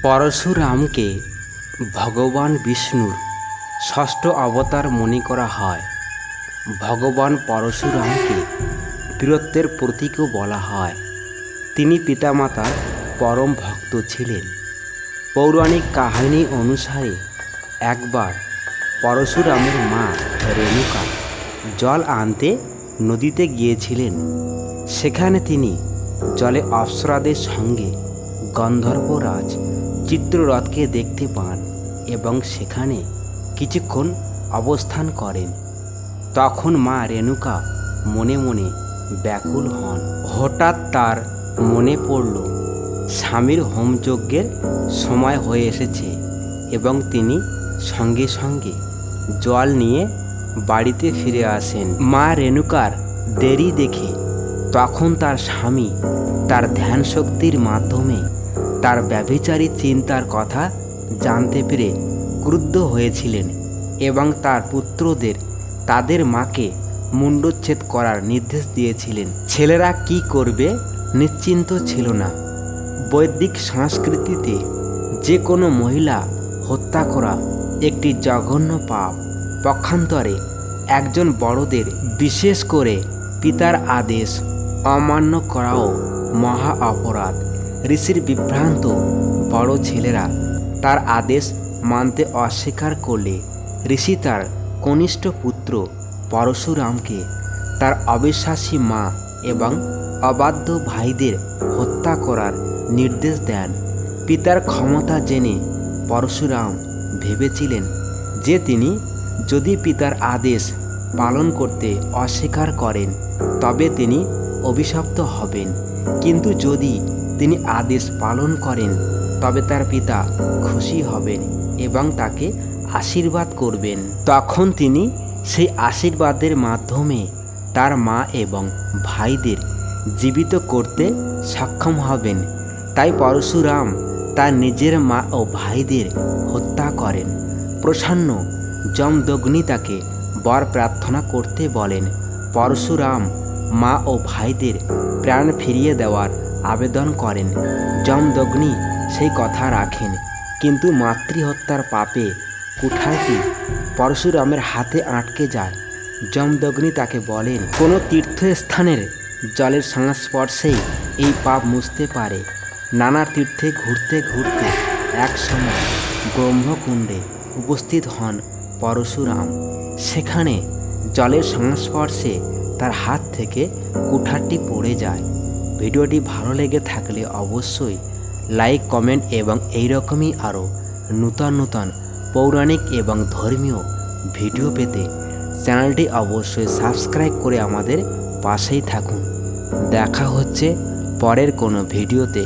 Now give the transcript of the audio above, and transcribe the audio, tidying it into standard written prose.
পরশুরামকে ভগবান বিষ্ণুর ষষ্ঠ অবতার মনে করা হয়। ভগবান পরশুরামকে বীরত্বের প্রতীকও বলা হয়। তিনি পিতামাতার পরম ভক্ত ছিলেন। পৌরাণিক কাহিনী অনুসারে একবার পরশুরামের মা রেণুকা জল আনতে নদীতে গিয়েছিলেন। সেখানে তিনি জলে অপ্সরাদের সঙ্গে গন্ধর্বরাজ চিত্ররথকে দেখতে পান এবং সেখানে কিছুক্ষণ অবস্থান করেন। তখন মা রেণুকা মনে মনে ব্যাকুল হন। হঠাৎ তার মনে পড়ল স্বামীর হোমযজ্ঞের সময় হয়ে এসেছে এবং তিনি সঙ্গে সঙ্গে জল নিয়ে বাড়িতে ফিরে আসেন। মা রেণুকার দেরি দেখে তখন তার স্বামী তার ধ্যান শক্তির মাধ্যমে তার ব্যভিচারী চিন্তার কথা জানতে পেরে ক্রুদ্ধ হয়েছিলেন এবং তার পুত্রদের তাদের মাকে মুণ্ডচ্ছেদ করার নির্দেশ দিয়েছিলেন। ছেলেরা কি করবে নিশ্চিন্ত ছিল না। বৈদিক সংস্কৃতিতে যে কোনো মহিলা হত্যা করা একটি জঘন্য পাপ। পক্ষান্তরে একজন বড়দের, বিশেষ করে পিতার আদেশ অমান্য করাও মহা অপরাধ। ঋষির বিভ্রান্ত বড় ছেলেরা তার আদেশ মানতে অস্বীকার করলে ঋষি তার কনিষ্ঠ পুত্র পরশুরামকে তার অবিশ্বাসী মা এবং অবাধ্য ভাইদের হত্যা করার নির্দেশ দেন। পিতার ক্ষমতা জেনে পরশুরাম ভেবেছিলেন যে তিনি যদি পিতার আদেশ পালন করতে অস্বীকার করেন তবে তিনি অভিশপ্ত হবেন, কিন্তু যদি তিনি আদেশ পালন করেন তবে তার পিতা খুশি হবেন এবং তাকে আশীর্বাদ করবেন। তখন তিনি সেই আশীর্বাদের মাধ্যমে তার মা এবং ভাইদের জীবিত করতে সক্ষম হবেন। তাই পরশুরাম তার নিজের মা ও ভাইদের হত্যা করেন। প্রসন্ন যমদগ্নি তাকে বর প্রার্থনা করতে বলেন। পরশুরাম মা ও ভাইদের প্রাণ ফিরিয়ে দেওয়ার আবেদন করেন। যমদগ্নি সেই কথা রাখেন, কিন্তু মাতৃহত্যার পাপে কুঠারটি পরশুরামের হাতে আটকে যায়। যমদগ্নি তাকে বলেন, কোনো তীর্থস্থানের জলের সংস্পর্শেই এই পাপ মুছতে পারে। নানা তীর্থে ঘুরতে ঘুরতে এক সময় ব্রহ্মকুণ্ডে উপস্থিত হন পরশুরাম। সেখানে জলের সংস্পর্শে তার হাত থেকে কুঠারটি পড়ে যায়। ভিডিওটি ভালো লেগে থাকলে অবশ্যই লাইক, কমেন্ট এবং এইরকমই আরও নূতন পৌরাণিক এবং ধর্মীয় ভিডিও পেতে চ্যানেলটি অবশ্যই সাবস্ক্রাইব করে আমাদের পাশেই থাকুন। দেখা হচ্ছে পরের কোনো ভিডিওতে।